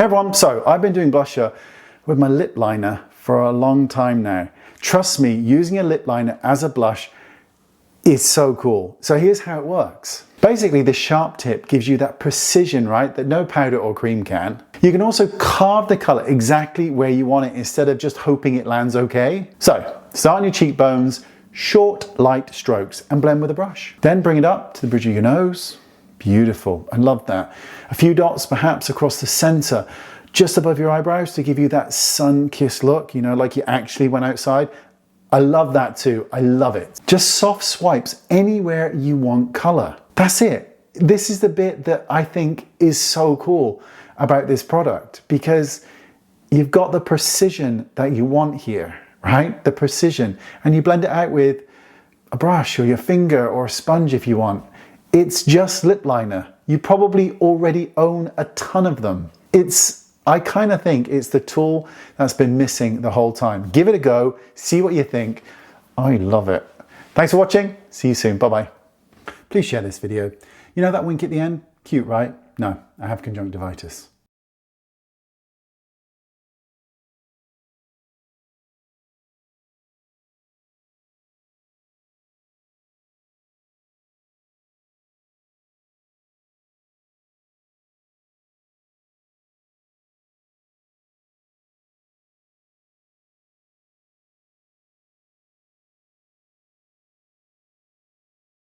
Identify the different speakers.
Speaker 1: Hey everyone, so I've been doing blusher with my lip liner for a long time now. Trust me, using a lip liner as a blush is so cool. So here's how it works. Basically, the sharp tip gives you that precision, right, that no powder or cream can. You can also carve the color exactly where you want it instead of just hoping it lands okay. So start on your cheekbones, short, light strokes, and blend with a brush. Then bring it up to the bridge of your nose. Beautiful, I love that. A few dots perhaps across the center, just above your eyebrows to give you that sun-kissed look, you know, like you actually went outside. I love that too, I love it. Just soft swipes anywhere you want color. That's it. This is the bit that I think is so cool about this product because you've got the precision that you want here, right? The precision, and you blend it out with a brush or your finger or a sponge if you want. It's just lip liner. You probably already own a ton of them. I kind of think it's the tool that's been missing the whole time. Give it a go, see what you think. I love it. Thanks for watching. See you soon. Bye-bye. Please share this video. You know that wink at the end? Cute, right? No, I have conjunctivitis.